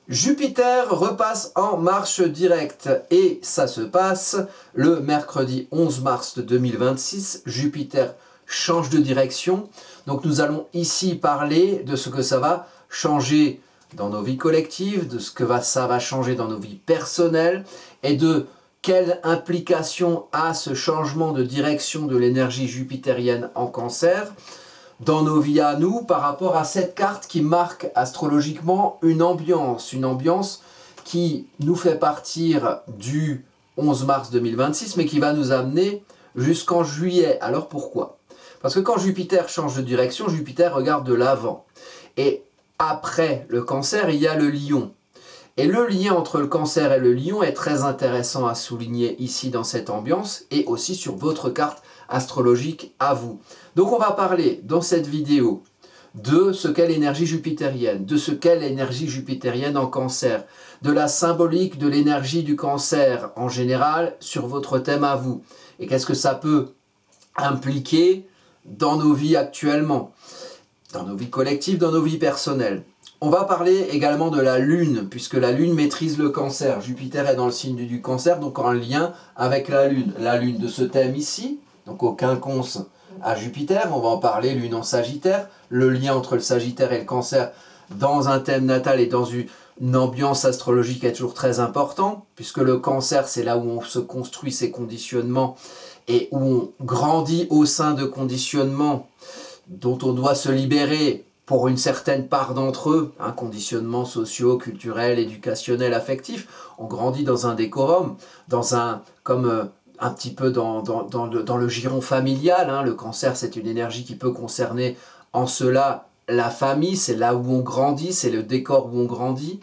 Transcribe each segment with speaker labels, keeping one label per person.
Speaker 1: Jupiter repasse en marche directe et ça se passe le mercredi 11 mars 2026. Jupiter change de direction. Donc nous allons ici parler de ce que ça va changer dans nos vies collectives, de ce que ça va changer dans nos vies personnelles et de quelle implication a ce changement de direction de l'énergie jupitérienne en Cancer dans nos vies à nous par rapport à cette carte qui marque astrologiquement une ambiance qui nous fait partir du 11 mars 2026 mais qui va nous amener jusqu'en juillet. Alors pourquoi? Parce que quand Jupiter change de direction, Jupiter regarde de l'avant. Et après le Cancer, il y a le Lion. Et le lien entre le Cancer et le Lion est très intéressant à souligner ici dans cette ambiance et aussi sur votre carte astrologique à vous. Donc on va parler dans cette vidéo de ce qu'est l'énergie jupitérienne, de ce qu'est l'énergie jupitérienne en Cancer, de la symbolique de l'énergie du Cancer en général sur votre thème à vous. Et qu'est-ce que ça peut impliquer dans nos vies actuellement, dans nos vies collectives, dans nos vies personnelles. On va parler également de la Lune, puisque la Lune maîtrise le Cancer. Jupiter est dans le signe du Cancer, donc en lien avec la Lune. La Lune de ce thème ici, donc au quinconce à Jupiter, on va en parler, Lune en Sagittaire, le lien entre le Sagittaire et le Cancer dans un thème natal et dans une ambiance astrologique est toujours très important, puisque le Cancer, c'est là où on se construit ses conditionnements et où on grandit au sein de conditionnements dont on doit se libérer pour une certaine part d'entre eux, conditionnements sociaux, culturels, éducationnels, affectifs. On grandit dans un décorum, un petit peu dans le giron familial. Le Cancer, c'est une énergie qui peut concerner en cela la famille, c'est là où on grandit, c'est le décor où on grandit.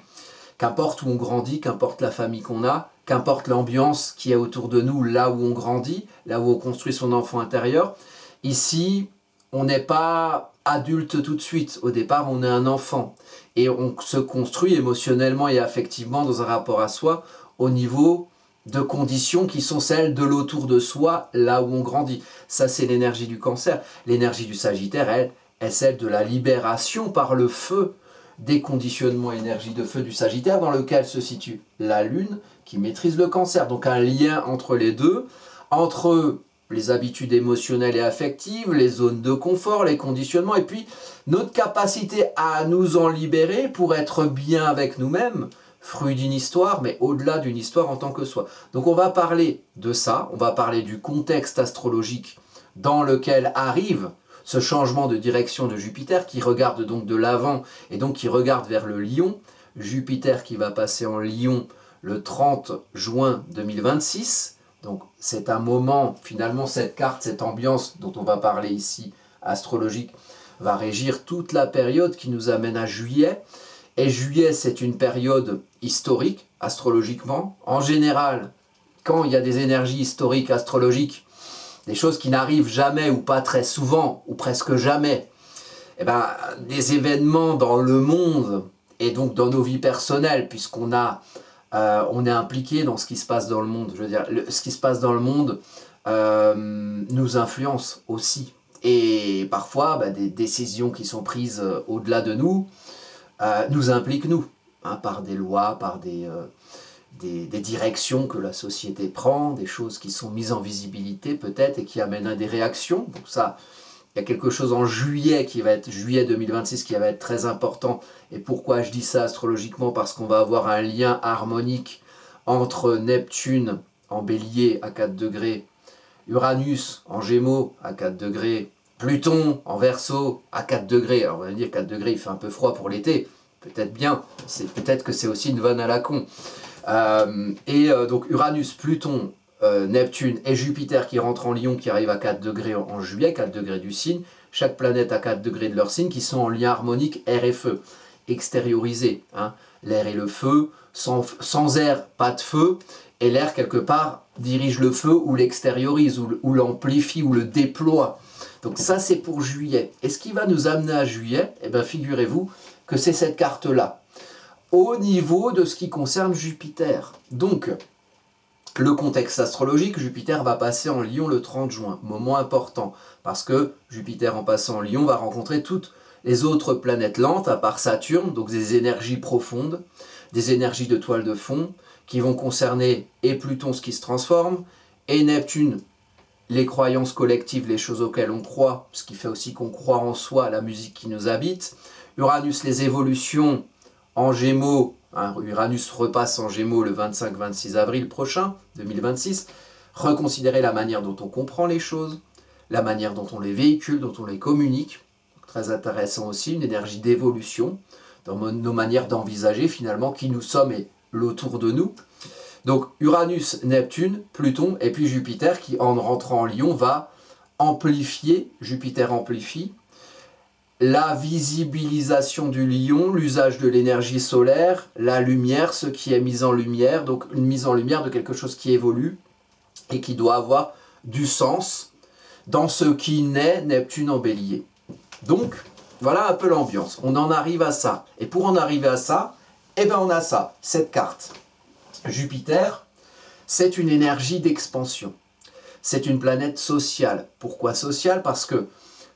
Speaker 1: Qu'importe où on grandit, qu'importe la famille qu'on a, qu'importe l'ambiance qui est autour de nous, là où on grandit, là où on construit son enfant intérieur. Ici, on n'est pas adulte tout de suite. Au départ, on est un enfant. Et on se construit émotionnellement et affectivement dans un rapport à soi au niveau de conditions qui sont celles de l'autour de soi, là où on grandit. Ça, c'est l'énergie du Cancer. L'énergie du Sagittaire, elle, est celle de la libération par le feu des conditionnements énergie de feu du Sagittaire dans lequel se situe la Lune qui maîtrise le Cancer. Donc un lien entre les deux, entre les habitudes émotionnelles et affectives, les zones de confort, les conditionnements, et puis notre capacité à nous en libérer pour être bien avec nous-mêmes, fruit d'une histoire, mais au-delà d'une histoire en tant que soi. Donc on va parler de ça, on va parler du contexte astrologique dans lequel arrive ce changement de direction de Jupiter, qui regarde donc de l'avant, et donc qui regarde vers le Lion. Jupiter qui va passer en Lion le 30 juin 2026, donc c'est un moment, finalement cette carte, cette ambiance dont on va parler ici, astrologique, va régir toute la période qui nous amène à juillet. Et juillet, c'est une période historique, astrologiquement. En général, quand il y a des énergies historiques, astrologiques, des choses qui n'arrivent jamais ou pas très souvent, ou presque jamais, des événements dans le monde, et donc dans nos vies personnelles, puisqu'on on est impliqué dans ce qui se passe dans le monde. Je veux dire, ce qui se passe dans le monde nous influence aussi. Et parfois, des décisions qui sont prises au-delà de nous nous impliquent nous, par des lois, par des directions que la société prend, des choses qui sont mises en visibilité peut-être et qui amènent à des réactions. Donc ça, il y a quelque chose en juillet qui va être juillet 2026 qui va être très important. Et pourquoi je dis ça astrologiquement? Parce qu'on va avoir un lien harmonique entre Neptune en Bélier à 4 degrés, Uranus en Gémeaux à 4 degrés, Pluton en Verseau à 4 degrés. Alors on va dire 4 degrés, il fait un peu froid pour l'été. Peut-être bien, peut-être que c'est aussi une vanne à la con. Donc Uranus, Pluton, Neptune et Jupiter qui rentrent en Lion, qui arrivent à 4 degrés en juillet, 4 degrés du signe, chaque planète à 4 degrés de leur signe, qui sont en lien harmonique air et feu, extériorisé. L'air et le feu, sans air, pas de feu, et l'air quelque part dirige le feu ou l'extériorise, ou l'amplifie, ou le déploie. Donc ça c'est pour juillet. Et ce qui va nous amener à juillet, figurez-vous que c'est cette carte-là, au niveau de ce qui concerne Jupiter. Donc, le contexte astrologique, Jupiter va passer en Lion le 30 juin, moment important, parce que Jupiter en passant en Lion va rencontrer toutes les autres planètes lentes, à part Saturne, donc des énergies profondes, des énergies de toile de fond qui vont concerner et Pluton, ce qui se transforme, et Neptune, les croyances collectives, les choses auxquelles on croit, ce qui fait aussi qu'on croit en soi, la musique qui nous habite. Uranus, les évolutions en Gémeaux. Uranus repasse en Gémeaux le 25-26 avril prochain, 2026. Reconsidérer la manière dont on comprend les choses, la manière dont on les véhicule, dont on les communique. Très intéressant aussi, une énergie d'évolution dans nos manières d'envisager finalement qui nous sommes et l'autour de nous. Donc Uranus, Neptune, Pluton et puis Jupiter qui en rentrant en Lion va amplifier, Jupiter amplifie, la visibilisation du Lion, l'usage de l'énergie solaire, la lumière, ce qui est mis en lumière, donc une mise en lumière de quelque chose qui évolue et qui doit avoir du sens dans ce qui naît Neptune en Bélier. Donc voilà un peu l'ambiance, on en arrive à ça. Et pour en arriver à ça, eh ben on a ça, cette carte. Jupiter, c'est une énergie d'expansion. C'est une planète sociale. Pourquoi sociale? Parce que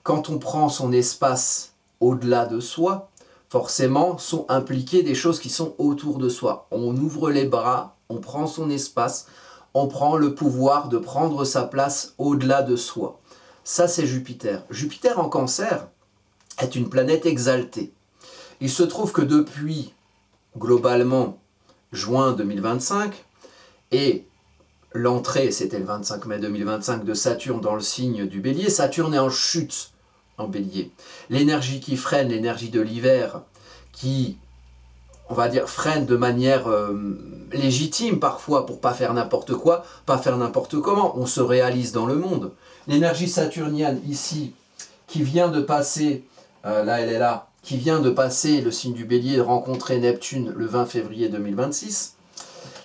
Speaker 1: quand on prend son espace au-delà de soi, forcément sont impliquées des choses qui sont autour de soi. On ouvre les bras, on prend son espace, on prend le pouvoir de prendre sa place au-delà de soi. Ça, c'est Jupiter. Jupiter en Cancer est une planète exaltée. Il se trouve que depuis, globalement, juin 2025, et l'entrée, c'était le 25 mai 2025, de Saturne dans le signe du Bélier, Saturne est en chute en Bélier. L'énergie qui freine, l'énergie de l'hiver, qui, on va dire, freine de manière légitime parfois pour pas faire n'importe quoi, pas faire n'importe comment, on se réalise dans le monde. L'énergie saturnienne ici, qui vient de passer, là elle est là, qui vient de passer le signe du Bélier, de rencontrer Neptune le 20 février 2026,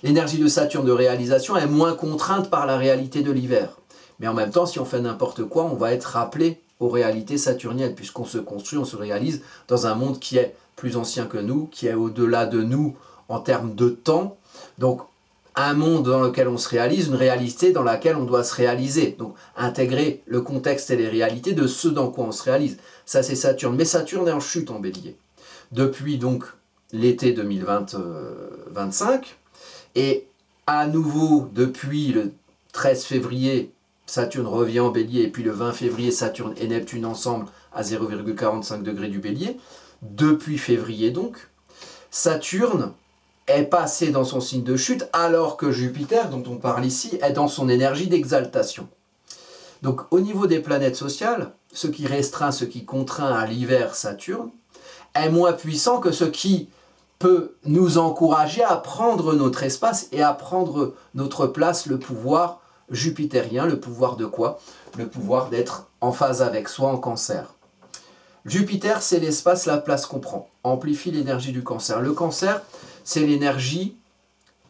Speaker 1: l'énergie de Saturne de réalisation est moins contrainte par la réalité de l'hiver. Mais en même temps, si on fait n'importe quoi, on va être rappelé aux réalités saturniennes, puisqu'on se construit, on se réalise dans un monde qui est plus ancien que nous, qui est au-delà de nous en termes de temps. Donc, un monde dans lequel on se réalise, une réalité dans laquelle on doit se réaliser. Donc, intégrer le contexte et les réalités de ce dans quoi on se réalise. Ça, c'est Saturne. Mais Saturne est en chute en Bélier. Depuis, donc, l'été 2025, et à nouveau, depuis le 13 février, Saturne revient en Bélier, et puis le 20 février, Saturne et Neptune ensemble à 0,45 degrés du Bélier. Depuis février donc, Saturne est passé dans son signe de chute, alors que Jupiter, dont on parle ici, est dans son énergie d'exaltation. Donc au niveau des planètes sociales, ce qui restreint, ce qui contraint à l'hiver Saturne, est moins puissant que ce qui peut nous encourager à prendre notre espace et à prendre notre place, le pouvoir jupitérien. Le pouvoir de quoi? Le pouvoir d'être en phase avec soi en Cancer. Jupiter, c'est l'espace, la place qu'on prend. Amplifie l'énergie du Cancer. Le Cancer, c'est l'énergie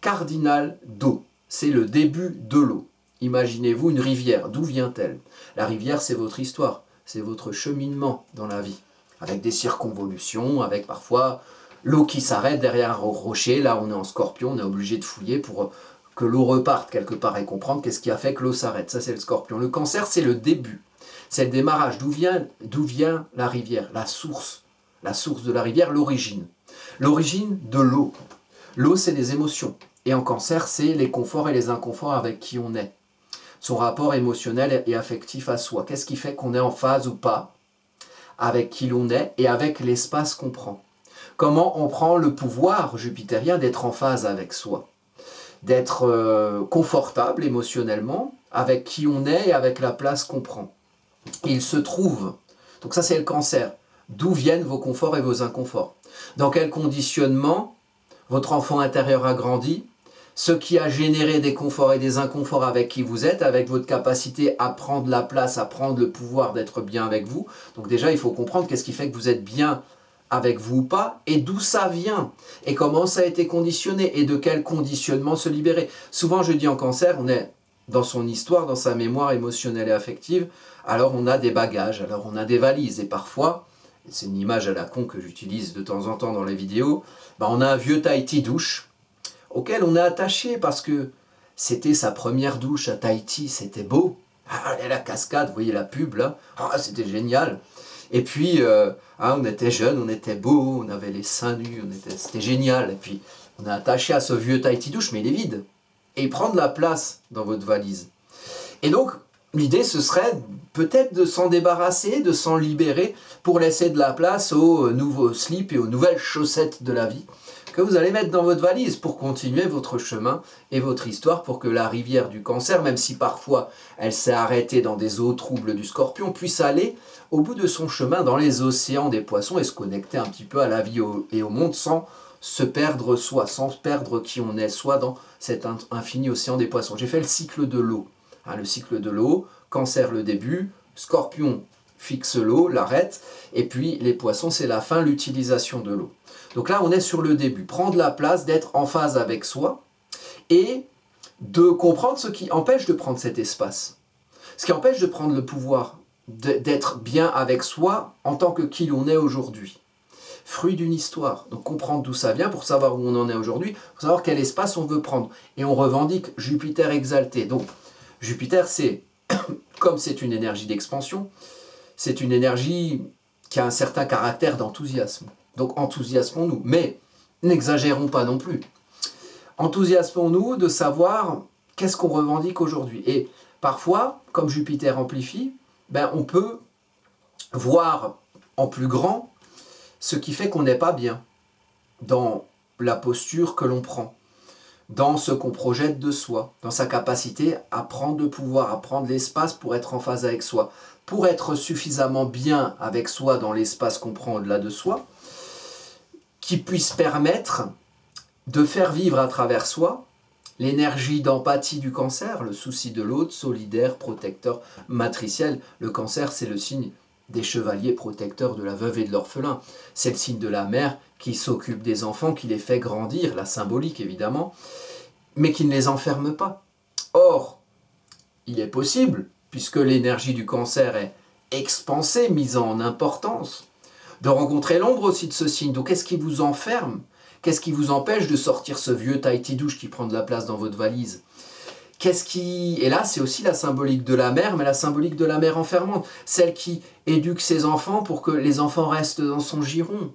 Speaker 1: cardinale d'eau. C'est le début de l'eau. Imaginez-vous une rivière. D'où vient-elle? La rivière, c'est votre histoire. C'est votre cheminement dans la vie. Avec des circonvolutions, avec parfois l'eau qui s'arrête derrière un rocher. Là, on est en Scorpion, on est obligé de fouiller pour que l'eau reparte quelque part et comprendre qu'est-ce qui a fait que l'eau s'arrête. Ça, c'est le Scorpion. Le Cancer, c'est le début. C'est le démarrage. D'où vient la rivière? La source de la rivière, l'origine. L'origine de l'eau. L'eau, c'est les émotions. Et en Cancer, c'est les conforts et les inconforts avec qui on est. Son rapport émotionnel et affectif à soi. Qu'est-ce qui fait qu'on est en phase ou pas avec qui l'on est et avec l'espace qu'on prend? Comment on prend le pouvoir jupitérien d'être en phase avec soi? D'être confortable émotionnellement avec qui on est et avec la place qu'on prend. Et il se trouve, donc ça c'est le Cancer, d'où viennent vos conforts et vos inconforts? Dans quel conditionnement votre enfant intérieur a grandi? Ce qui a généré des conforts et des inconforts avec qui vous êtes, avec votre capacité à prendre la place, à prendre le pouvoir d'être bien avec vous. Donc déjà, il faut comprendre qu'est-ce qui fait que vous êtes bien avec vous ou pas, et d'où ça vient, et comment ça a été conditionné, et de quel conditionnement se libérer. Souvent, je dis en Cancer, on est dans son histoire, dans sa mémoire émotionnelle et affective, alors on a des bagages, alors on a des valises, et parfois, c'est une image à la con que j'utilise de temps en temps dans les vidéos, on a un vieux Tahiti douche, auquel on est attaché parce que c'était sa première douche à Tahiti, c'était beau. Ah, la cascade, vous voyez la pub là, ah, c'était génial. Et puis, on était jeunes, on était beaux, on avait les seins nus, c'était génial. Et puis, on est attaché à ce vieux Tahiti douche, mais il est vide. Et il prend de la place dans votre valise. Et donc, l'idée, ce serait peut-être de s'en débarrasser, de s'en libérer, pour laisser de la place aux nouveaux slips et aux nouvelles chaussettes de la vie que vous allez mettre dans votre valise pour continuer votre chemin et votre histoire, pour que la rivière du Cancer, même si parfois elle s'est arrêtée dans des eaux troubles du Scorpion, puisse aller au bout de son chemin dans les océans des Poissons et se connecter un petit peu à la vie et au monde sans se perdre soi, sans perdre qui on est soi dans cet infini océan des Poissons. J'ai fait le cycle de l'eau. Le cycle de l'eau, Cancer le début, Scorpion fixe l'eau, l'arrête, et puis les Poissons c'est la fin, l'utilisation de l'eau. Donc là on est sur le début, prendre la place, d'être en phase avec soi, et de comprendre ce qui empêche de prendre cet espace. Ce qui empêche de prendre le pouvoir, d'être bien avec soi en tant que qui l'on est aujourd'hui. Fruit d'une histoire, donc comprendre d'où ça vient pour savoir où on en est aujourd'hui, pour savoir quel espace on veut prendre. Et on revendique Jupiter exalté. Donc Jupiter, c'est, comme c'est une énergie d'expansion, c'est une énergie qui a un certain caractère d'enthousiasme. Donc enthousiasmons-nous, mais n'exagérons pas non plus. Enthousiasmons-nous de savoir qu'est-ce qu'on revendique aujourd'hui. Et parfois, comme Jupiter amplifie, on peut voir en plus grand ce qui fait qu'on n'est pas bien dans la posture que l'on prend, dans ce qu'on projette de soi, dans sa capacité à prendre le pouvoir, à prendre l'espace pour être en phase avec soi, pour être suffisamment bien avec soi dans l'espace qu'on prend au-delà de soi, qui puisse permettre de faire vivre à travers soi l'énergie d'empathie du Cancer, le souci de l'autre, solidaire, protecteur, matriciel. Le Cancer, c'est le signe des chevaliers protecteurs de la veuve et de l'orphelin. C'est le signe de la mère qui s'occupe des enfants, qui les fait grandir, la symbolique évidemment, mais qui ne les enferme pas. Or, il est possible, puisque l'énergie du Cancer est expansée, mise en importance, de rencontrer l'ombre aussi de ce signe. Donc qu'est-ce qui vous enferme? Qu'est-ce qui vous empêche de sortir ce vieux Tahiti douche qui prend de la place dans votre valise? Et là, c'est aussi la symbolique de la mère, mais la symbolique de la mère enfermante, celle qui éduque ses enfants pour que les enfants restent dans son giron,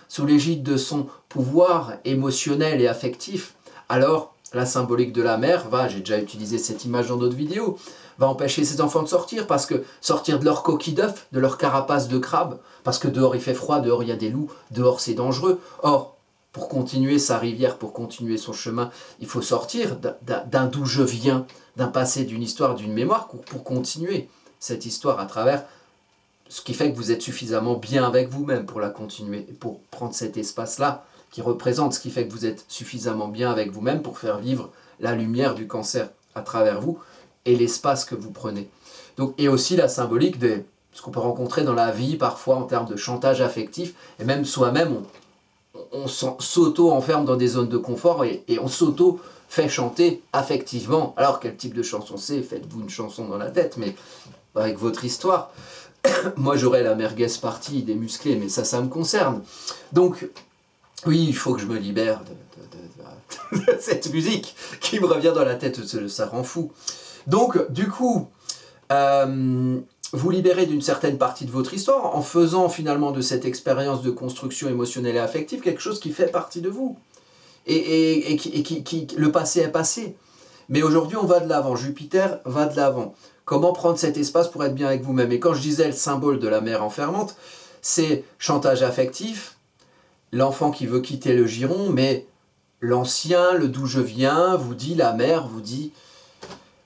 Speaker 1: sous l'égide de son pouvoir émotionnel et affectif. Alors, la symbolique de la mère j'ai déjà utilisé cette image dans d'autres vidéos, va empêcher ses enfants de sortir, parce que sortir de leur coquille d'œuf, de leur carapace de crabe, parce que dehors il fait froid, dehors il y a des loups, dehors c'est dangereux. Or, pour continuer sa rivière, pour continuer son chemin, il faut sortir d'un d'où je viens, d'un passé, d'une histoire, d'une mémoire, pour continuer cette histoire à travers ce qui fait que vous êtes suffisamment bien avec vous-même pour la continuer, et pour prendre cet espace-là qui représente ce qui fait que vous êtes suffisamment bien avec vous-même pour faire vivre la lumière du Cancer à travers vous et l'espace que vous prenez. Donc, et aussi la symbolique de ce qu'on peut rencontrer dans la vie parfois en termes de chantage affectif, et même soi-même, on s'auto-enferme dans des zones de confort et on s'auto-fait chanter affectivement. Alors quel type de chanson c'est? Faites-vous une chanson dans la tête, mais avec votre histoire. Moi j'aurais la merguez partie des musclés, mais ça me concerne. Donc oui, il faut que je me libère de cette musique qui me revient dans la tête, ça rend fou. Donc du coup, vous libérez d'une certaine partie de votre histoire en faisant finalement de cette expérience de construction émotionnelle et affective quelque chose qui fait partie de vous. Et le passé est passé. Mais aujourd'hui, on va de l'avant. Jupiter va de l'avant. Comment prendre cet espace pour être bien avec vous-même? Et quand je disais le symbole de la mère enfermante, c'est chantage affectif, l'enfant qui veut quitter le giron, mais l'ancien, le d'où je viens, vous dit, la mère vous dit...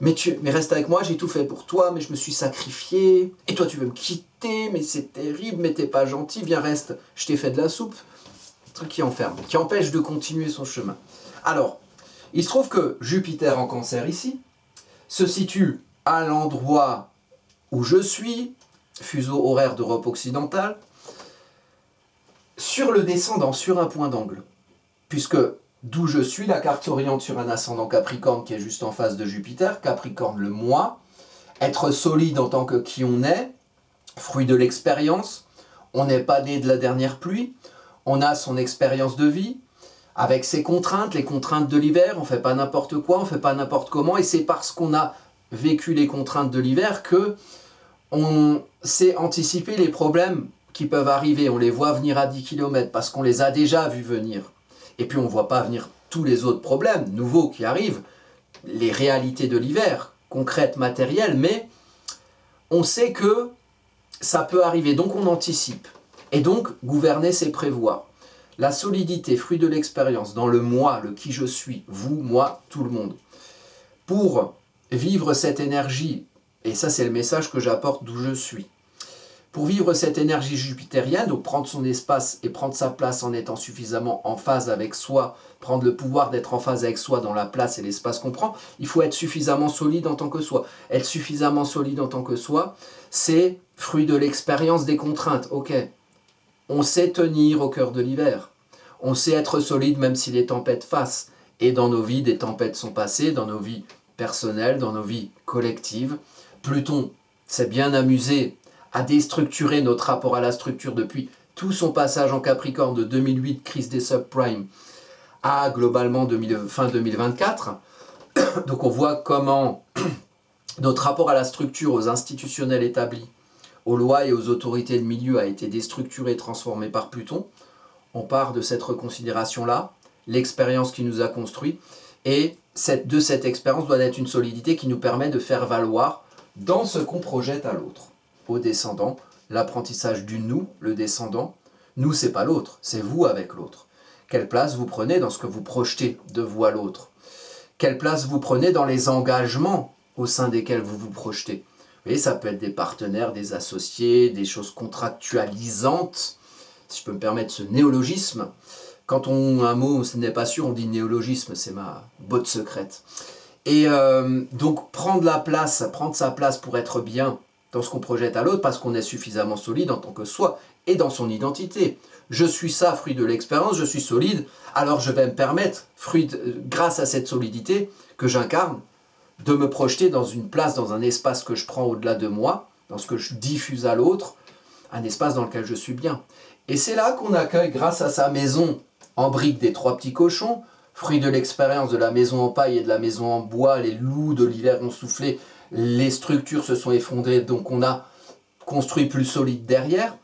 Speaker 1: Mais reste avec moi, j'ai tout fait pour toi, mais je me suis sacrifié. Et toi, tu veux me quitter, mais c'est terrible, mais t'es pas gentil, viens, reste, je t'ai fait de la soupe. Un truc qui enferme, qui empêche de continuer son chemin. Alors, il se trouve que Jupiter en Cancer ici se situe à l'endroit où je suis, fuseau horaire d'Europe occidentale, sur le descendant, sur un point d'angle. Puisque d'où je suis, la carte s'oriente sur un ascendant Capricorne qui est juste en face de Jupiter, Capricorne le moi, être solide en tant que qui on est, fruit de l'expérience, on n'est pas né de la dernière pluie, on a son expérience de vie, avec ses contraintes, les contraintes de l'hiver, on ne fait pas n'importe quoi, on ne fait pas n'importe comment, et c'est parce qu'on a vécu les contraintes de l'hiver que on sait anticiper les problèmes qui peuvent arriver, on les voit venir à 10 km, parce qu'on les a déjà vus venir. Et puis on ne voit pas venir tous les autres problèmes nouveaux qui arrivent, les réalités de l'hiver, concrètes, matérielles, mais on sait que ça peut arriver, donc on anticipe. Et donc, gouverner, c'est prévoir. La solidité, fruit de l'expérience, dans le moi, le qui je suis, vous, moi, tout le monde. Pour vivre cette énergie, et ça c'est le message que j'apporte d'où je suis, pour vivre cette énergie jupitérienne, donc prendre son espace et prendre sa place en étant suffisamment en phase avec soi, prendre le pouvoir d'être en phase avec soi dans la place et l'espace qu'on prend, il faut être suffisamment solide en tant que soi. Être suffisamment solide en tant que soi, c'est fruit de l'expérience des contraintes. Ok, on sait tenir au cœur de l'hiver, on sait être solide même si les tempêtes passent. Et dans nos vies, des tempêtes sont passées, dans nos vies personnelles, dans nos vies collectives. Pluton s'est bien amusé à déstructurer notre rapport à la structure depuis tout son passage en Capricorne de 2008, crise des subprimes, à globalement fin 2024. Donc on voit comment notre rapport à la structure, aux institutionnels établis, aux lois et aux autorités de milieu a été déstructuré et transformé par Pluton. On part de cette reconsidération-là, l'expérience qui nous a construit, et de cette expérience doit être une solidité qui nous permet de faire valoir dans ce qu'on projette à l'autre. Au descendant, l'apprentissage du nous, le descendant, nous c'est pas l'autre, c'est vous avec l'autre. Quelle place vous prenez dans ce que vous projetez de vous à l'autre? Quelle place vous prenez dans les engagements au sein desquels vous vous projetez? Vous voyez, ça peut être des partenaires, des associés, des choses contractualisantes, si je peux me permettre ce néologisme. Quand un mot ce n'est pas sûr, on dit néologisme, c'est ma botte secrète. Et donc prendre sa place pour être bien dans ce qu'on projette à l'autre, parce qu'on est suffisamment solide en tant que soi et dans son identité. Je suis ça, fruit de l'expérience, je suis solide, alors je vais me permettre, grâce à cette solidité que j'incarne, de me projeter dans une place, dans un espace que je prends au-delà de moi, dans ce que je diffuse à l'autre, un espace dans lequel je suis bien. Et c'est là qu'on accueille, grâce à sa maison en briques des 3 petits cochons, fruit de l'expérience de la maison en paille et de la maison en bois, les loups de l'hiver ont soufflé, les structures se sont effondrées, donc on a construit plus solide derrière.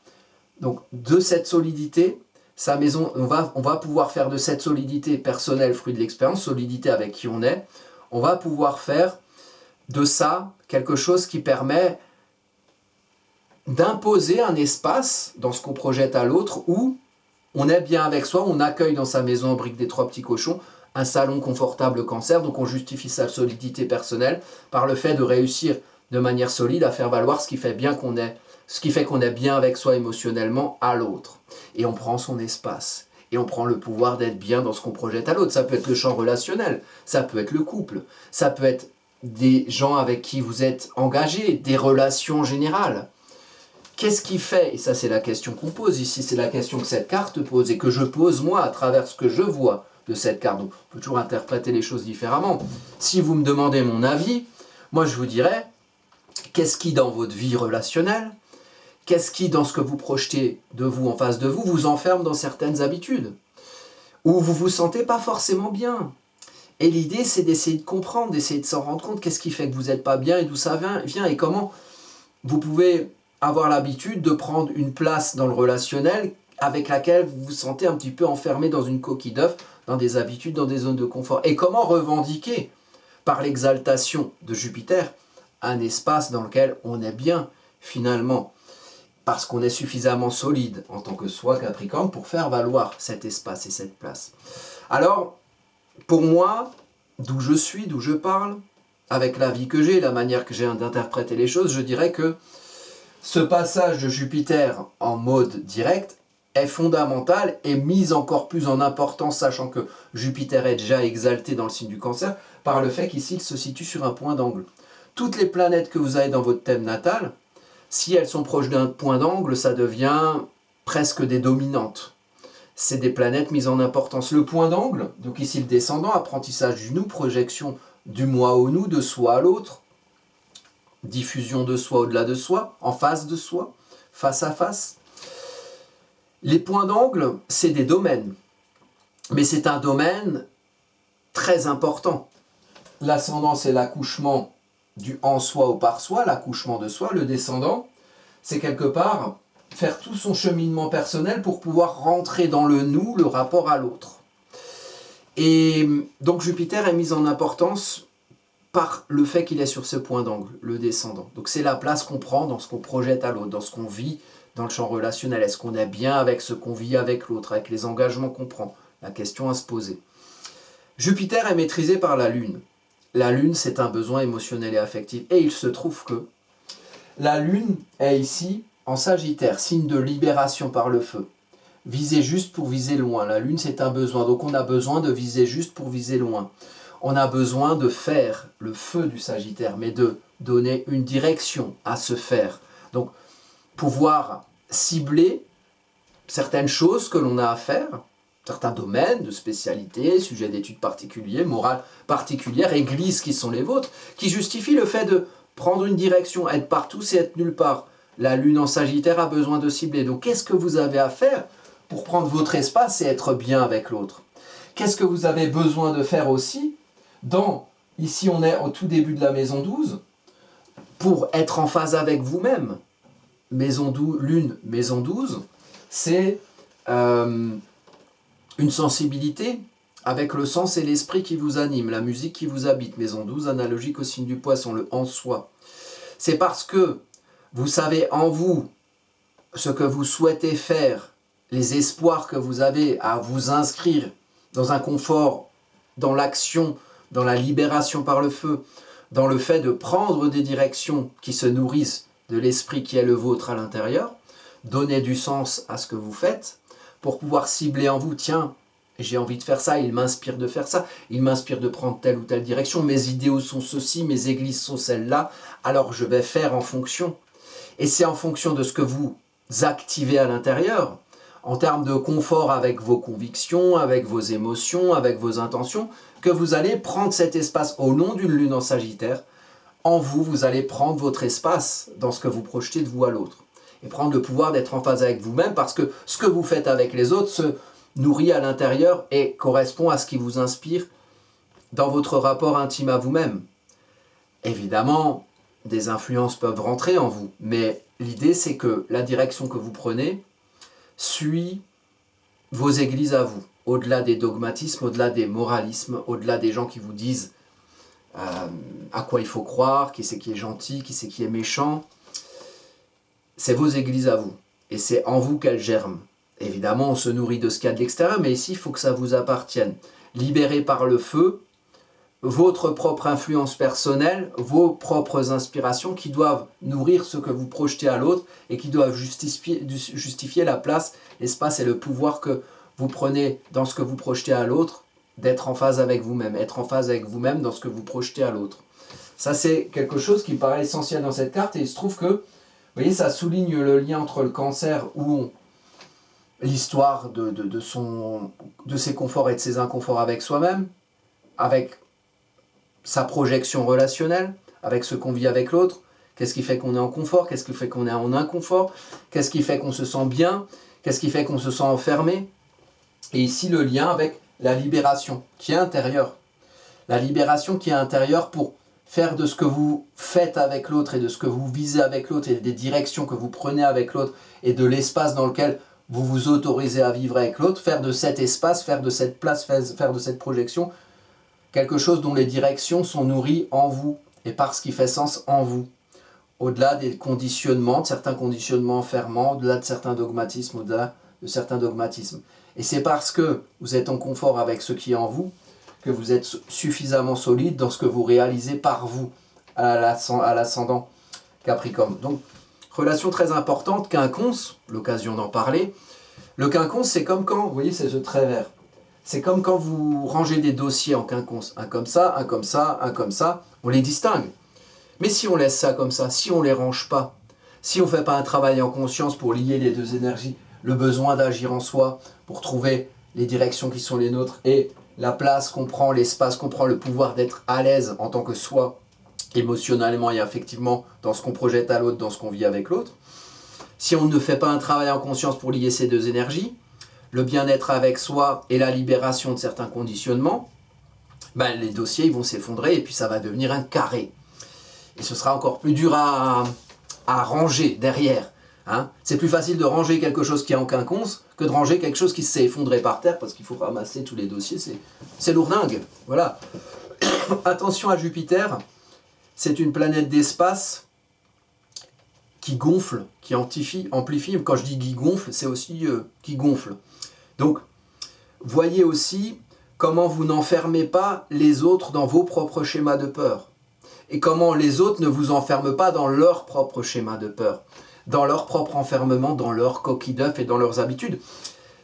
Speaker 1: Donc de cette solidité, sa maison, on va pouvoir faire de cette solidité personnelle, fruit de l'expérience, solidité avec qui on va pouvoir faire de ça quelque chose qui permet d'imposer un espace dans ce qu'on projette à l'autre où on est bien avec soi, on accueille dans sa maison en briques des 3 petits cochons un salon confortable Cancer, donc on justifie sa solidité personnelle par le fait de réussir de manière solide à faire valoir ce qui fait qu'on est bien avec soi émotionnellement à l'autre. Et on prend son espace, et on prend le pouvoir d'être bien dans ce qu'on projette à l'autre. Ça peut être le champ relationnel, ça peut être le couple, ça peut être des gens avec qui vous êtes engagés, des relations générales. Qu'est-ce qui fait, et ça c'est la question qu'on pose ici, c'est la question que cette carte pose et que je pose moi à travers ce que je vois de cette carte. Donc, on peut toujours interpréter les choses différemment. Si vous me demandez mon avis, moi je vous dirais, qu'est-ce qui dans votre vie relationnelle, qu'est-ce qui dans ce que vous projetez de vous en face de vous, vous enferme dans certaines habitudes, où vous vous sentez pas forcément bien. Et l'idée c'est d'essayer de comprendre, d'essayer de s'en rendre compte, qu'est-ce qui fait que vous n'êtes pas bien et d'où ça vient et comment vous pouvez avoir l'habitude de prendre une place dans le relationnel avec laquelle vous vous sentez un petit peu enfermé dans une coquille d'œuf, dans des habitudes, dans des zones de confort. Et comment revendiquer, par l'exaltation de Jupiter, un espace dans lequel on est bien, finalement, parce qu'on est suffisamment solide en tant que soi Capricorne pour faire valoir cet espace et cette place. Alors, pour moi, d'où je suis, d'où je parle, avec la vie que j'ai, la manière que j'ai d'interpréter les choses, je dirais que ce passage de Jupiter en mode direct est fondamental et mis encore plus en importance, sachant que Jupiter est déjà exalté dans le signe du Cancer, par le fait qu'ici il se situe sur un point d'angle. Toutes les planètes que vous avez dans votre thème natal, si elles sont proches d'un point d'angle, ça devient presque des dominantes. C'est des planètes mises en importance. Le point d'angle, donc ici le descendant, apprentissage du nous, projection du moi au nous, de soi à l'autre, diffusion de soi au-delà de soi, en face de soi, face à face. Les points d'angle, c'est des domaines, mais c'est un domaine très important. L'ascendant, c'est l'accouchement du en soi au par soi, l'accouchement de soi. Le descendant, c'est quelque part faire tout son cheminement personnel pour pouvoir rentrer dans le nous, le rapport à l'autre. Et donc Jupiter est mis en importance par le fait qu'il est sur ce point d'angle, le descendant. Donc c'est la place qu'on prend dans ce qu'on projette à l'autre, dans ce qu'on vit dans le champ relationnel. Est-ce qu'on est bien avec ce qu'on vit avec l'autre, avec les engagements qu'on prend? La question à se poser. Jupiter est maîtrisé par la Lune. La Lune, c'est un besoin émotionnel et affectif. Et il se trouve que la Lune est ici en Sagittaire, signe de libération par le feu. Viser juste pour viser loin. La Lune, c'est un besoin. Donc on a besoin de viser juste pour viser loin. On a besoin de faire le feu du Sagittaire, mais de donner une direction à ce faire. Donc pouvoir cibler certaines choses que l'on a à faire, certains domaines de spécialité, sujets d'études particuliers, morales particulières, églises qui sont les vôtres, qui justifient le fait de prendre une direction, être partout, c'est être nulle part. La Lune en Sagittaire a besoin de cibler. Donc qu'est-ce que vous avez à faire pour prendre votre espace et être bien avec l'autre? Qu'est-ce que vous avez besoin de faire aussi ici on est au tout début de la maison 12, pour être en phase avec vous-même. Maison 12, Lune, maison 12, c'est une sensibilité avec le sens et l'esprit qui vous anime, la musique qui vous habite. Maison 12, analogique au signe du poisson, le en soi. C'est parce que vous savez en vous ce que vous souhaitez faire, les espoirs que vous avez à vous inscrire dans un confort, dans l'action, dans la libération par le feu, dans le fait de prendre des directions qui se nourrissent de l'esprit qui est le vôtre à l'intérieur, donner du sens à ce que vous faites, pour pouvoir cibler en vous, tiens, j'ai envie de faire ça, il m'inspire de faire ça, il m'inspire de prendre telle ou telle direction, mes idéaux sont ceci, mes églises sont celles-là, alors je vais faire en fonction. Et c'est en fonction de ce que vous activez à l'intérieur, en termes de confort avec vos convictions, avec vos émotions, avec vos intentions, que vous allez prendre cet espace au nom d'une lune en Sagittaire. En vous, vous allez prendre votre espace dans ce que vous projetez de vous à l'autre. Et prendre le pouvoir d'être en phase avec vous-même, parce que ce que vous faites avec les autres se nourrit à l'intérieur et correspond à ce qui vous inspire dans votre rapport intime à vous-même. Évidemment, des influences peuvent rentrer en vous, mais l'idée c'est que la direction que vous prenez suit vos églises à vous, au-delà des dogmatismes, au-delà des moralismes, au-delà des gens qui vous disent à quoi il faut croire, qui c'est qui est gentil, qui c'est qui est méchant. C'est vos églises à vous, et c'est en vous qu'elles germent. Évidemment, on se nourrit de ce qu'il y a de l'extérieur, mais ici, il faut que ça vous appartienne. Libéré par le feu, votre propre influence personnelle, vos propres inspirations qui doivent nourrir ce que vous projetez à l'autre et qui doivent justifier la place, l'espace et le pouvoir que vous prenez dans ce que vous projetez à l'autre, d'être en phase avec vous-même, être en phase avec vous-même dans ce que vous projetez à l'autre. Ça, c'est quelque chose qui paraît essentiel dans cette carte, et il se trouve que, vous voyez, ça souligne le lien entre le Cancer, où l'histoire de ses conforts et de ses inconforts avec soi-même, avec sa projection relationnelle, avec ce qu'on vit avec l'autre. Qu'est-ce qui fait qu'on est en confort? Qu'est-ce qui fait qu'on est en inconfort? Qu'est-ce qui fait qu'on se sent bien? Qu'est-ce qui fait qu'on se sent enfermé? Et ici, le lien avec la libération qui est intérieure. La libération qui est intérieure pour faire de ce que vous faites avec l'autre et de ce que vous visez avec l'autre et des directions que vous prenez avec l'autre et de l'espace dans lequel vous vous autorisez à vivre avec l'autre, faire de cet espace, faire de cette place, faire de cette projection quelque chose dont les directions sont nourries en vous et par ce qui fait sens en vous. Au-delà des conditionnements, de certains conditionnements enfermants, au-delà de certains dogmatismes, au-delà de certains dogmatismes. Et c'est parce que vous êtes en confort avec ce qui est en vous que vous êtes suffisamment solide dans ce que vous réalisez par vous à l'ascendant Capricorne. Donc, relation très importante, quinconce, l'occasion d'en parler. Le quinconce, c'est comme quand, vous voyez, c'est ce trait vert. C'est comme quand vous rangez des dossiers en quinconce. Un comme ça, un comme ça, un comme ça. On les distingue. Mais si on laisse ça comme ça, si on ne les range pas, si on ne fait pas un travail en conscience pour lier les deux énergies, le besoin d'agir en soi, pour trouver les directions qui sont les nôtres et la place qu'on prend, l'espace qu'on prend, le pouvoir d'être à l'aise en tant que soi, émotionnellement et affectivement, dans ce qu'on projette à l'autre, dans ce qu'on vit avec l'autre. Si on ne fait pas un travail en conscience pour lier ces deux énergies, le bien-être avec soi et la libération de certains conditionnements, les dossiers ils vont s'effondrer et puis ça va devenir un carré. Et ce sera encore plus dur à ranger derrière. Hein. C'est plus facile de ranger quelque chose qui est en quinconce que de ranger quelque chose qui s'est effondré par terre parce qu'il faut ramasser tous les dossiers, c'est lourdingue. Voilà. Attention à Jupiter, c'est une planète d'espace qui gonfle, qui amplifie. Quand je dis qui gonfle, c'est aussi qui gonfle. Donc, voyez aussi comment vous n'enfermez pas les autres dans vos propres schémas de peur. Et comment les autres ne vous enferment pas dans leur propre schéma de peur, dans leur propre enfermement, dans leur coquille d'œuf et dans leurs habitudes.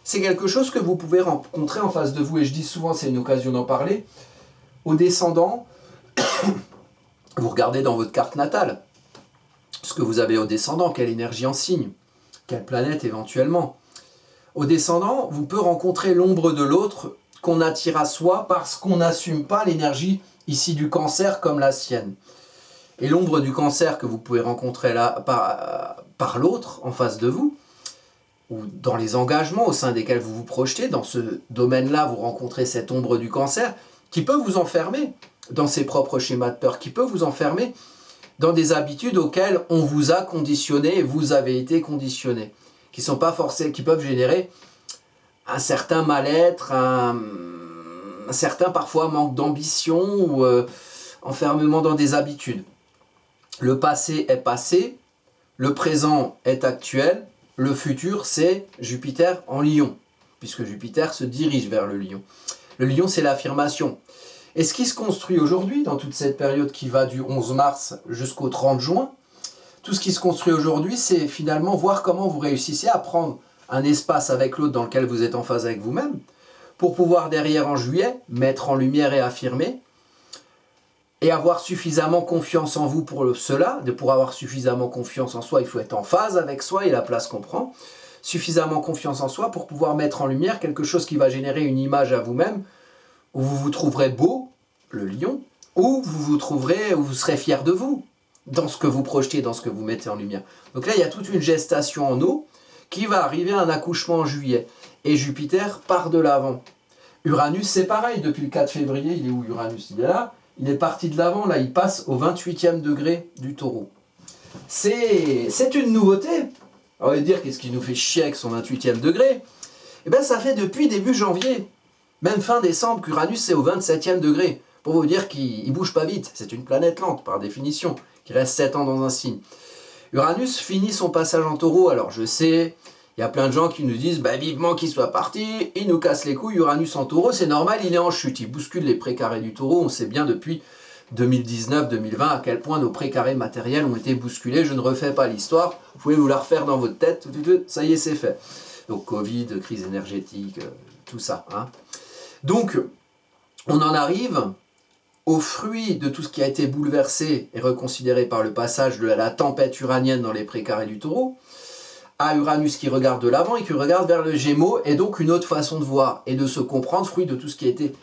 Speaker 1: C'est quelque chose que vous pouvez rencontrer en face de vous, et je dis souvent, c'est une occasion d'en parler, aux descendants, vous regardez dans votre carte natale, ce que vous avez au descendant, quelle énergie en signe, quelle planète éventuellement. Au descendant, vous pouvez rencontrer l'ombre de l'autre qu'on attire à soi parce qu'on n'assume pas l'énergie ici du cancer comme la sienne. Et l'ombre du cancer que vous pouvez rencontrer là par l'autre en face de vous, ou dans les engagements au sein desquels vous vous projetez, dans ce domaine-là, vous rencontrez cette ombre du cancer qui peut vous enfermer dans ses propres schémas de peur, qui peut vous enfermer dans des habitudes auxquelles on vous a conditionné, vous avez été conditionné, qui sont pas forcées, qui peuvent générer un certain mal-être, un certain parfois manque d'ambition ou enfermement dans des habitudes. Le passé est passé, le présent est actuel, le futur c'est Jupiter en Lion, puisque Jupiter se dirige vers le Lion. Le Lion c'est l'affirmation. Et ce qui se construit aujourd'hui, dans toute cette période qui va du 11 mars jusqu'au 30 juin, tout ce qui se construit aujourd'hui, c'est finalement voir comment vous réussissez à prendre un espace avec l'autre dans lequel vous êtes en phase avec vous-même, pour pouvoir derrière en juillet, mettre en lumière et affirmer, et avoir suffisamment confiance en vous pour cela. Pour avoir suffisamment confiance en soi, il faut être en phase avec soi et la place qu'on prend. Suffisamment confiance en soi pour pouvoir mettre en lumière quelque chose qui va générer une image à vous-même, où vous vous trouverez beau, le lion, où vous serez fier de vous, dans ce que vous projetez, dans ce que vous mettez en lumière. Donc là, il y a toute une gestation en eau qui va arriver à un accouchement en juillet. Et Jupiter part de l'avant. Uranus, c'est pareil, depuis le 4 février, il est où Uranus? Il est là, il est parti de l'avant, là, il passe au 28e degré du taureau. C'est une nouveauté. On va dire, qu'est-ce qui nous fait chier avec son 28e degré? Eh bien, ça fait depuis début janvier, même fin décembre, qu'Uranus c'est au 27e degré. Pour vous dire qu'il ne bouge pas vite, c'est une planète lente par définition, qui reste 7 ans dans un signe. Uranus finit son passage en taureau, alors je sais, il y a plein de gens qui nous disent bah, vivement qu'il soit parti, il nous casse les couilles, Uranus en taureau, c'est normal, il est en chute, il bouscule les précarés du taureau, on sait bien depuis 2019-2020 à quel point nos précarés matériels ont été bousculés, je ne refais pas l'histoire, vous pouvez vous la refaire dans votre tête, ça y est c'est fait. Donc Covid, crise énergétique, tout ça. Hein. Donc on en arrive au fruit de tout ce qui a été bouleversé et reconsidéré par le passage de la tempête uranienne dans les précarés du taureau, à Uranus qui regarde de l'avant et qui regarde vers le Gémeaux, et donc une autre façon de voir et de se comprendre, fruit de tout ce qui a été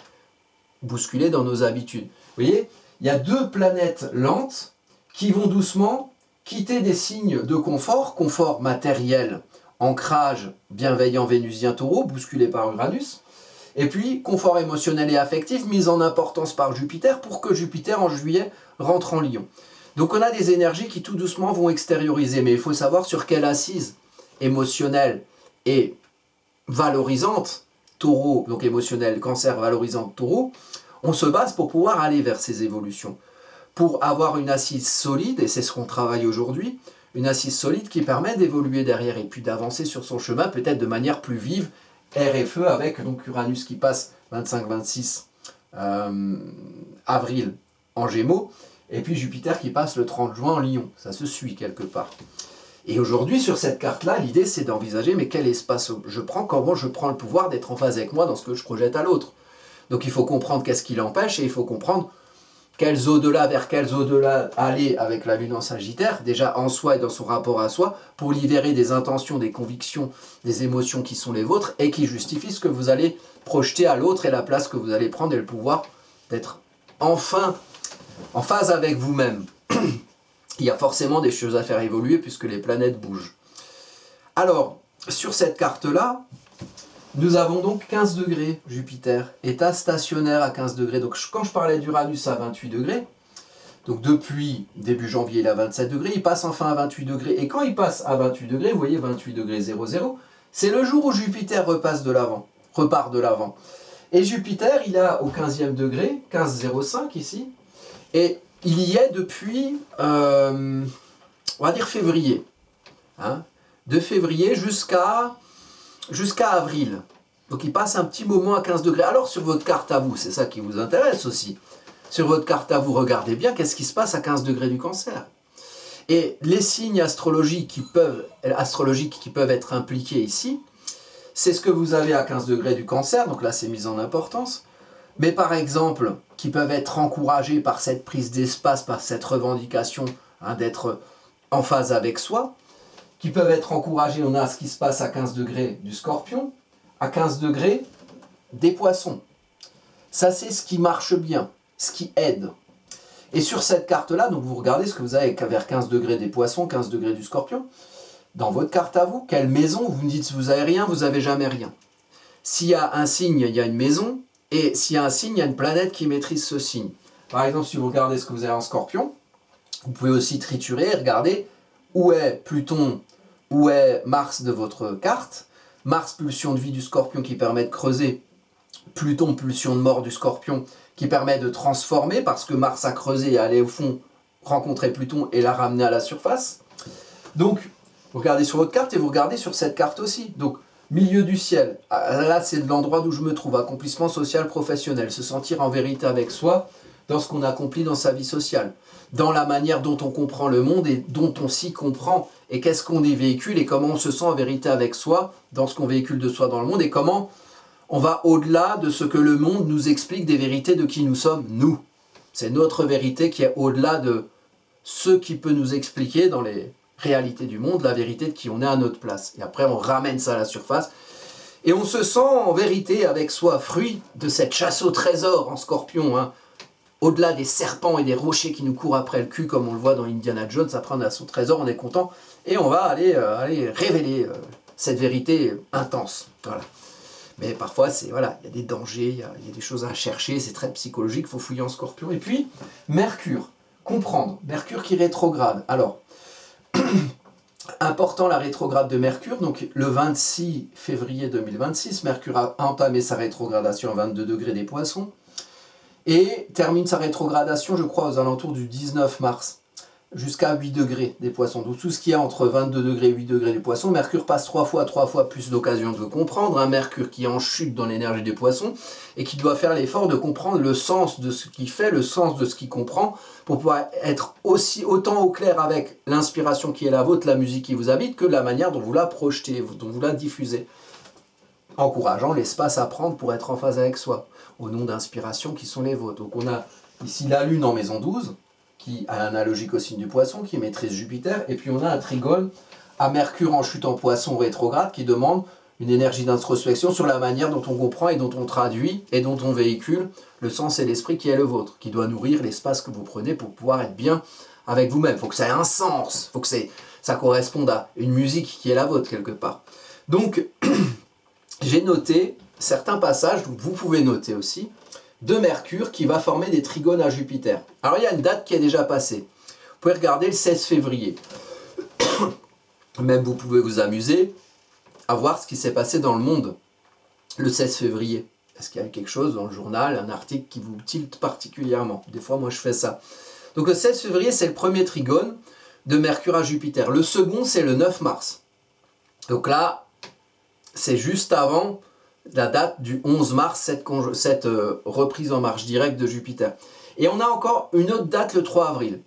Speaker 1: bousculé dans nos habitudes. Vous voyez, il y a deux planètes lentes qui vont doucement quitter des signes de confort, confort matériel, ancrage bienveillant vénusien taureau, bousculé par Uranus, et puis confort émotionnel et affectif, mise en importance par Jupiter, pour que Jupiter en juillet rentre en Lion. Donc on a des énergies qui tout doucement vont extérioriser, mais il faut savoir sur quelle assise émotionnelle et valorisante, taureau, donc émotionnel, cancer, valorisante, taureau, on se base pour pouvoir aller vers ces évolutions. Pour avoir une assise solide, et c'est ce qu'on travaille aujourd'hui, une assise solide qui permet d'évoluer derrière et puis d'avancer sur son chemin peut-être de manière plus vive, air et feu, avec donc Uranus qui passe 25-26 avril en Gémeaux, et puis Jupiter qui passe le 30 juin en Lion. Ça se suit quelque part. Et aujourd'hui, sur cette carte-là, l'idée c'est d'envisager mais quel espace je prends, comment je prends le pouvoir d'être en phase avec moi dans ce que je projette à l'autre. Donc il faut comprendre qu'est-ce qui l'empêche et il faut comprendre vers quels au-delà aller avec la Lune en Sagittaire, déjà en soi et dans son rapport à soi, pour libérer des intentions, des convictions, des émotions qui sont les vôtres et qui justifient ce que vous allez projeter à l'autre et la place que vous allez prendre et le pouvoir d'être enfin en phase avec vous-même. Il y a forcément des choses à faire évoluer puisque les planètes bougent. Alors, sur cette carte-là, nous avons donc 15 degrés, Jupiter, état stationnaire à 15 degrés. Donc quand je parlais d'Uranus à 28 degrés, donc depuis début janvier il est à 27 degrés, il passe enfin à 28 degrés. Et quand il passe à 28 degrés, vous voyez 28 degrés 00, C'est le jour où Jupiter repart de l'avant. Et Jupiter, il est au 15e degré, 15,05 ici, et il y est depuis, on va dire février. Hein, de février jusqu'à avril. Donc il passe un petit moment à 15 degrés. Alors sur votre carte à vous, c'est ça qui vous intéresse aussi. Sur votre carte à vous, regardez bien qu'est-ce qui se passe à 15 degrés du Cancer. Et les signes astrologiques qui peuvent être impliqués ici, c'est ce que vous avez à 15 degrés du Cancer, donc là c'est mis en importance, mais par exemple, qui peuvent être encouragés par cette prise d'espace, par cette revendication d'être en phase avec soi, qui peuvent être encouragés, on a ce qui se passe à 15 degrés du Scorpion, à 15 degrés des Poissons. Ça c'est ce qui marche bien, ce qui aide. Et sur cette carte-là, donc vous regardez ce que vous avez vers 15 degrés des Poissons, 15 degrés du Scorpion. Dans votre carte à vous, quelle maison? Vous me dites si vous avez rien, vous n'avez jamais rien. S'il y a un signe, il y a une maison. Et s'il y a un signe, il y a une planète qui maîtrise ce signe. Par exemple, si vous regardez ce que vous avez en Scorpion, vous pouvez aussi triturer et regarder où est Pluton, où est Mars de votre carte. Mars, pulsion de vie du Scorpion qui permet de creuser. Pluton, pulsion de mort du Scorpion qui permet de transformer parce que Mars a creusé et aller au fond, rencontrer Pluton et la ramener à la surface. Donc, vous regardez sur votre carte et vous regardez sur cette carte aussi. Donc, milieu du ciel. Là, c'est l'endroit où je me trouve. Accomplissement social professionnel. Se sentir en vérité avec soi dans ce qu'on accomplit dans sa vie sociale. Dans la manière dont on comprend le monde et dont on s'y comprend. Et qu'est-ce qu'on y véhicule et comment on se sent en vérité avec soi dans ce qu'on véhicule de soi dans le monde. Et comment on va au-delà de ce que le monde nous explique des vérités de qui nous sommes, nous. C'est notre vérité qui est au-delà de ce qui peut nous expliquer dans les réalité du monde, la vérité de qui on est à notre place. Et après, on ramène ça à la surface. Et on se sent en vérité avec soi, fruit de cette chasse au trésor en Scorpion. Au-delà des serpents et des rochers qui nous courent après le cul, comme on le voit dans Indiana Jones, après on a son trésor, on est content. Et on va aller révéler cette vérité intense. Voilà. Mais parfois, voilà, il y a des dangers, il y a des choses à chercher, c'est très psychologique, il faut fouiller en Scorpion. Et puis, Mercure, comprendre. Mercure qui rétrograde. Alors, important la rétrograde de Mercure, donc le 26 février 2026, Mercure a entamé sa rétrogradation à 22 degrés des Poissons et termine sa rétrogradation, je crois, aux alentours du 19 mars, jusqu'à 8 degrés des Poissons. Donc tout ce qui est entre 22 degrés et 8 degrés des Poissons, Mercure passe 3 fois plus d'occasions de le comprendre, un Mercure qui est en chute dans l'énergie des Poissons et qui doit faire l'effort de comprendre le sens de ce qu'il fait, le sens de ce qu'il comprend, pour pouvoir être autant au clair avec l'inspiration qui est la vôtre, la musique qui vous habite, que la manière dont vous la projetez, dont vous la diffusez, encourageant l'espace à prendre pour être en phase avec soi, au nom d'inspirations qui sont les vôtres. Donc on a ici la Lune en maison 12, qui a analogique au signe du Poisson, qui maîtrise Jupiter, et puis on a un trigone à Mercure en chute en Poisson rétrograde, qui demande une énergie d'introspection sur la manière dont on comprend et dont on traduit et dont on véhicule le sens et l'esprit qui est le vôtre, qui doit nourrir l'espace que vous prenez pour pouvoir être bien avec vous-même. Il faut que ça ait un sens, il faut que ça corresponde à une musique qui est la vôtre quelque part. Donc, j'ai noté certains passages, donc vous pouvez noter aussi, de Mercure qui va former des trigones à Jupiter. Alors il y a une date qui est déjà passée. Vous pouvez regarder le 16 février. Même vous pouvez vous amuser à voir ce qui s'est passé dans le monde le 16 février. Est-ce qu'il y a quelque chose dans le journal, un article qui vous tilte particulièrement? Des fois, moi, je fais ça. Donc le 16 février, c'est le premier trigone de Mercure à Jupiter. Le second, c'est le 9 mars. Donc là, c'est juste avant la date du 11 mars, cette reprise en marche directe de Jupiter. Et on a encore une autre date, le 3 avril.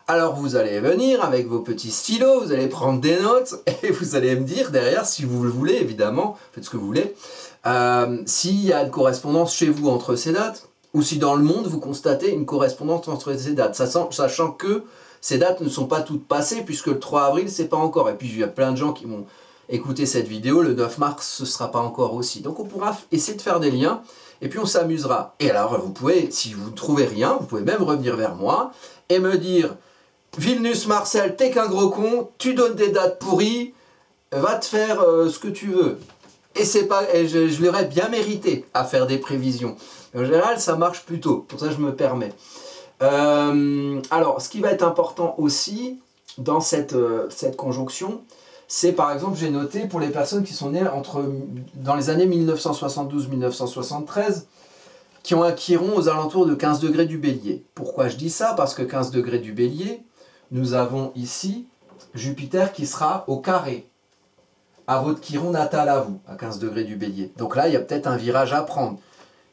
Speaker 1: Alors vous allez venir avec vos petits stylos, vous allez prendre des notes et vous allez me dire derrière, si vous le voulez évidemment, faites ce que vous voulez, s'il y a une correspondance chez vous entre ces dates, ou si dans le monde vous constatez une correspondance entre ces dates, sachant que ces dates ne sont pas toutes passées puisque le 3 avril c'est pas encore. Et puis il y a plein de gens qui vont écouter cette vidéo, le 9 mars ce sera pas encore aussi. Donc on pourra essayer de faire des liens et puis on s'amusera. Et alors vous pouvez, si vous ne trouvez rien, vous pouvez même revenir vers moi et me dire: Vilnus Marcel, t'es qu'un gros con, tu donnes des dates pourries, va te faire ce que tu veux. Et c'est pas, et je l'aurais bien mérité à faire des prévisions. En général, ça marche plutôt, pour ça je me permets. Alors, ce qui va être important aussi dans cette conjonction, c'est par exemple, j'ai noté pour les personnes qui sont nées dans les années 1972-1973, qui iront aux alentours de 15 degrés du Bélier. Pourquoi je dis ça? Parce que 15 degrés du Bélier, nous avons ici Jupiter qui sera au carré, à votre chiron natal à vous, à 15 degrés du Bélier. Donc là, il y a peut-être un virage à prendre.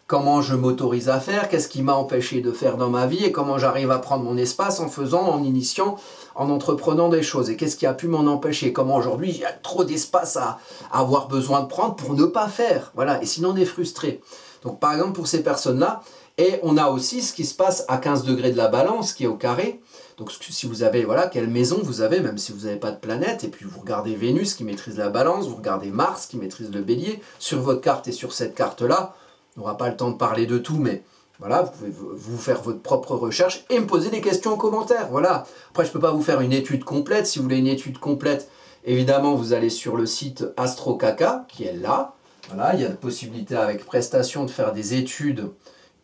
Speaker 1: Comment je m'autorise à faire, qu'est-ce qui m'a empêché de faire dans ma vie, et comment j'arrive à prendre mon espace en faisant, en initiant, en entreprenant des choses. Et qu'est-ce qui a pu m'en empêcher? Comment aujourd'hui, il y a trop d'espace à avoir besoin de prendre pour ne pas faire. Voilà, et sinon on est frustré. Donc par exemple pour ces personnes-là, et on a aussi ce qui se passe à 15 degrés de la Balance, qui est au carré. Donc si vous avez, voilà, quelle maison vous avez, même si vous n'avez pas de planète, et puis vous regardez Vénus qui maîtrise la Balance, vous regardez Mars qui maîtrise le Bélier, sur votre carte et sur cette carte-là, on n'aura pas le temps de parler de tout, mais voilà, vous pouvez vous faire votre propre recherche et me poser des questions en commentaire. Voilà. Après, je ne peux pas vous faire une étude complète. Si vous voulez une étude complète, évidemment, vous allez sur le site AstroCaca, qui est là. Voilà, il y a la possibilité avec prestation de faire des études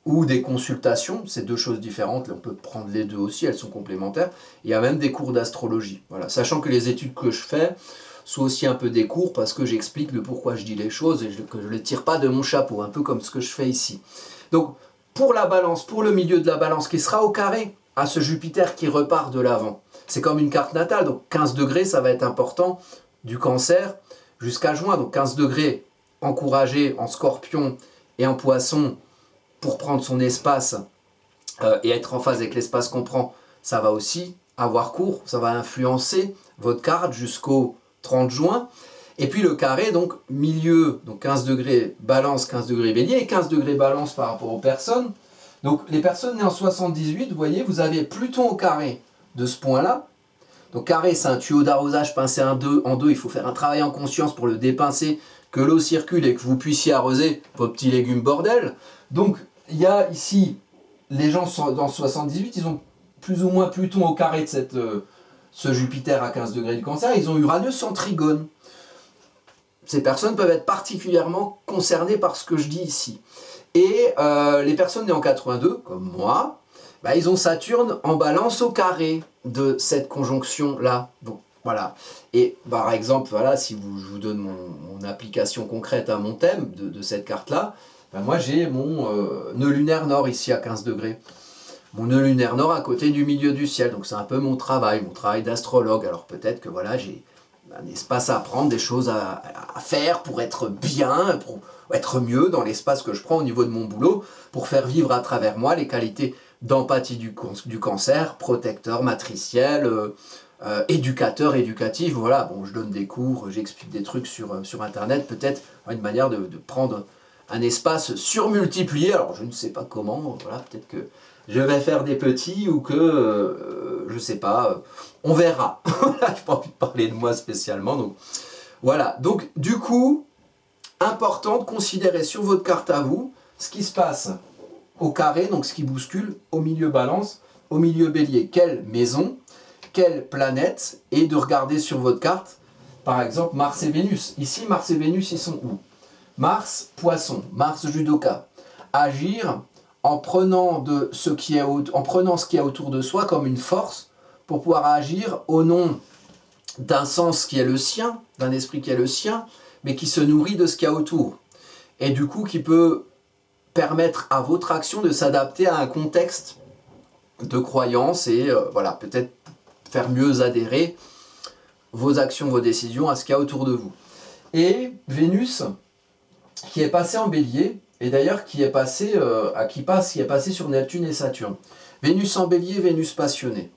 Speaker 1: ou des consultations. C'est deux choses différentes. Là, on peut prendre les deux aussi, elles sont complémentaires. Il y a même des cours d'astrologie. Voilà. Sachant que les études que je fais sont aussi un peu des cours parce que j'explique le pourquoi je dis les choses et que je ne les tire pas de mon chapeau, un peu comme ce que je fais ici. Donc, pour la Balance, pour le milieu de la Balance qui sera au carré, à ce Jupiter qui repart de l'avant. C'est comme une carte natale, donc 15 degrés, ça va être important, du Cancer jusqu'à juin. Donc 15 degrés encouragé en Scorpion et en Poisson pour prendre son espace et être en phase avec l'espace qu'on prend, ça va aussi avoir cours, ça va influencer votre carte jusqu'au 30 juin. Et puis le carré, donc milieu, donc 15 degrés Balance, 15 degrés Bélier, et 15 degrés Balance par rapport aux personnes. Donc les personnes nées en 78, vous voyez, vous avez Pluton au carré de ce point-là. Donc carré, c'est un tuyau d'arrosage pincé en deux, il faut faire un travail en conscience pour le dépincer, que l'eau circule et que vous puissiez arroser vos petits légumes bordel. Donc il y a ici, les gens dans 78, ils ont plus ou moins Pluton au carré de ce Jupiter à 15 degrés du Cancer, ils ont Uranus en trigone. Ces personnes peuvent être particulièrement concernées par ce que je dis ici. Et les personnes nées en 82, comme moi, bah, ils ont Saturne en Balance au carré de cette conjonction-là. Donc voilà. Et par exemple, voilà, si je vous donne mon application concrète à mon thème de cette carte-là, bah, moi j'ai mon nœud lunaire nord ici à 15 degrés. Mon nœud lunaire nord à côté du milieu du ciel. Donc c'est un peu mon travail d'astrologue. Alors peut-être que voilà, j'ai un espace à prendre, des choses à faire pour être bien, pour être mieux dans l'espace que je prends au niveau de mon boulot, pour faire vivre à travers moi les qualités d'empathie du Cancer, protecteur, matriciel, éducateur, éducatif. Voilà, bon, je donne des cours, j'explique des trucs sur Internet, peut-être une manière de prendre un espace surmultiplié. Alors je ne sais pas comment, voilà, peut-être que je vais faire des petits ou que, je ne sais pas, on verra. Je n'ai pas envie de parler de moi spécialement. Donc voilà, donc du coup, important de considérer sur votre carte à vous ce qui se passe au carré, donc ce qui bouscule, au milieu Balance, au milieu Bélier. Quelle maison, quelle planète, et de regarder sur votre carte, par exemple, Mars et Vénus. Ici, Mars et Vénus, ils sont où? Mars, Poisson, Mars, Judoka. Agir en prenant ce qui est autour de soi comme une force pour pouvoir agir au nom d'un sens qui est le sien, d'un esprit qui est le sien, mais qui se nourrit de ce qu'il y a autour. Et du coup, qui peut permettre à votre action de s'adapter à un contexte de croyance et voilà, peut-être faire mieux adhérer vos actions, vos décisions à ce qu'il y a autour de vous. Et Vénus, qui est passé en Bélier, et d'ailleurs qui est passé sur Neptune et Saturne. Vénus en Bélier, Vénus passionnée.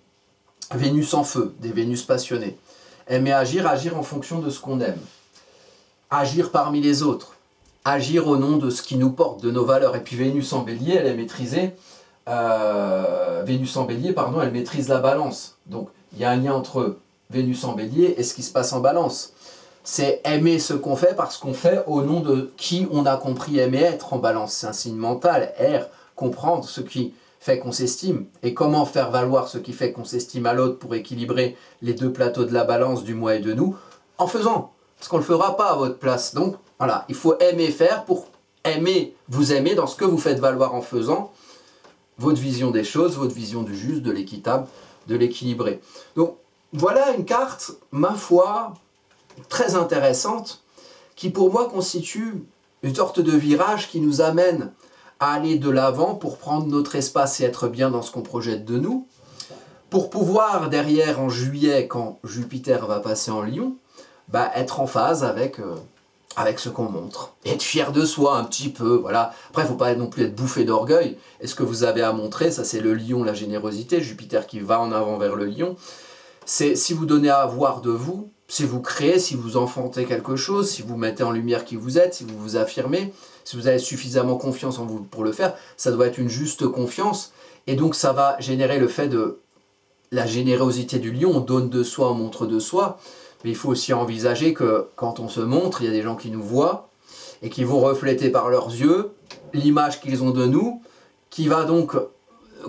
Speaker 1: Vénus en feu, des Vénus passionnées. Aimer agir en fonction de ce qu'on aime. Agir parmi les autres. Agir au nom de ce qui nous porte, de nos valeurs. Et puis Vénus en Bélier, elle est maîtrisée. Elle maîtrise la Balance. Donc il y a un lien entre Vénus en Bélier et ce qui se passe en Balance. C'est aimer ce qu'on fait parce qu'on fait au nom de qui on a compris aimer être en Balance. C'est un signe mental, comprendre ce qui fait qu'on s'estime. Et comment faire valoir ce qui fait qu'on s'estime à l'autre pour équilibrer les deux plateaux de la Balance du moi et de nous, en faisant. Parce qu'on ne le fera pas à votre place. Donc voilà, il faut aimer faire pour vous aimer dans ce que vous faites valoir en faisant votre vision des choses, votre vision du juste, de l'équitable, de l'équilibré. Donc voilà une carte, ma foi, très intéressante qui pour moi constitue une sorte de virage qui nous amène à aller de l'avant pour prendre notre espace et être bien dans ce qu'on projette de nous, pour pouvoir derrière en juillet, quand Jupiter va passer en Lion, être en phase avec ce qu'on montre, et être fier de soi un petit peu, voilà. Après, il ne faut pas non plus être bouffé d'orgueil, et ce que vous avez à montrer, ça c'est le Lion, la générosité, Jupiter qui va en avant vers le Lion, c'est si vous donnez à voir de vous, si vous créez, si vous enfantez quelque chose, si vous mettez en lumière qui vous êtes, si vous vous affirmez, si vous avez suffisamment confiance en vous pour le faire, ça doit être une juste confiance, et donc ça va générer le fait de la générosité du Lion, on donne de soi, on montre de soi, mais il faut aussi envisager que quand on se montre, il y a des gens qui nous voient et qui vont refléter par leurs yeux l'image qu'ils ont de nous, qui va donc,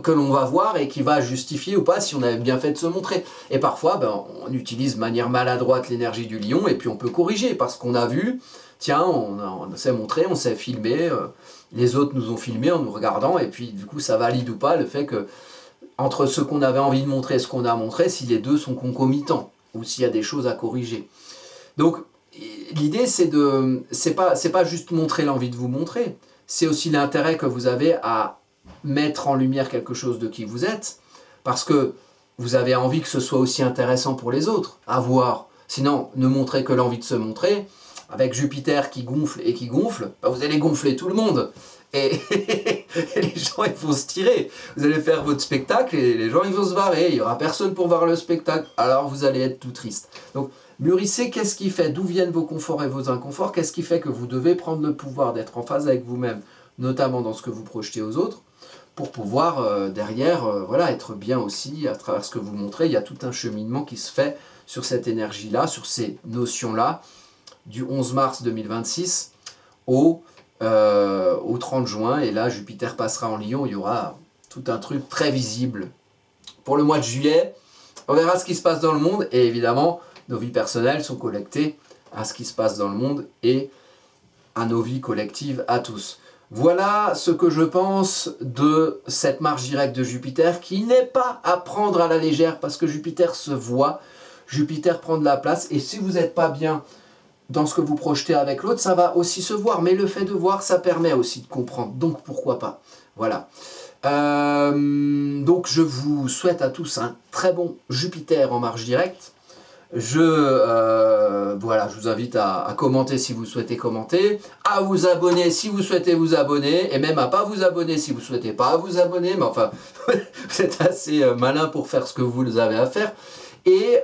Speaker 1: que l'on va voir et qui va justifier ou pas si on avait bien fait de se montrer. Et parfois, on utilise de manière maladroite l'énergie du Lion et puis on peut corriger parce qu'on a vu, tiens, on s'est montré, on s'est filmé, les autres nous ont filmé en nous regardant et puis du coup ça valide ou pas le fait que entre ce qu'on avait envie de montrer et ce qu'on a montré, si les deux sont concomitants ou s'il y a des choses à corriger. Donc l'idée c'est pas juste montrer l'envie de vous montrer, c'est aussi l'intérêt que vous avez à mettre en lumière quelque chose de qui vous êtes, parce que vous avez envie que ce soit aussi intéressant pour les autres à voir. Sinon, ne montrez que l'envie de se montrer, avec Jupiter qui gonfle et qui gonfle, vous allez gonfler tout le monde. Et les gens ils vont se tirer. Vous allez faire votre spectacle et les gens ils vont se barrer. Il n'y aura personne pour voir le spectacle. Alors vous allez être tout triste. Donc mûrissez, qu'est-ce qui fait, d'où viennent vos conforts et vos inconforts, qu'est-ce qui fait que vous devez prendre le pouvoir d'être en phase avec vous-même, notamment dans ce que vous projetez aux autres, pour pouvoir derrière voilà, être bien aussi à travers ce que vous montrez. Il y a tout un cheminement qui se fait sur cette énergie-là, sur ces notions-là, du 11 mars 2026 au 30 juin, et là Jupiter passera en Lion, il y aura tout un truc très visible. Pour le mois de juillet, on verra ce qui se passe dans le monde, et évidemment, nos vies personnelles sont connectées à ce qui se passe dans le monde et à nos vies collectives à tous. Voilà ce que je pense de cette marche directe de Jupiter, qui n'est pas à prendre à la légère, parce que Jupiter se voit, Jupiter prend de la place, et si vous n'êtes pas bien dans ce que vous projetez avec l'autre, ça va aussi se voir. Mais le fait de voir, ça permet aussi de comprendre. Donc pourquoi pas. Voilà. Donc je vous souhaite à tous un très bon Jupiter en marche directe. Voilà, je vous invite à commenter si vous souhaitez commenter, à vous abonner si vous souhaitez vous abonner, et même à pas vous abonner si vous souhaitez pas vous abonner. Mais enfin, vous êtes assez malin pour faire ce que vous avez à faire. Et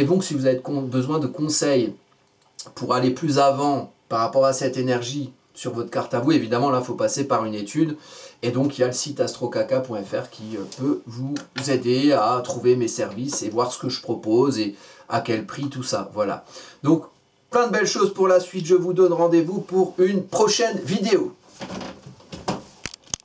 Speaker 1: donc si vous avez besoin de conseils pour aller plus avant par rapport à cette énergie sur votre carte à vous, évidemment là il faut passer par une étude, et donc il y a le site astrocaca.fr qui peut vous aider à trouver mes services et voir ce que je propose et à quel prix, tout ça, voilà. Donc plein de belles choses pour la suite, je vous donne rendez-vous pour une prochaine vidéo.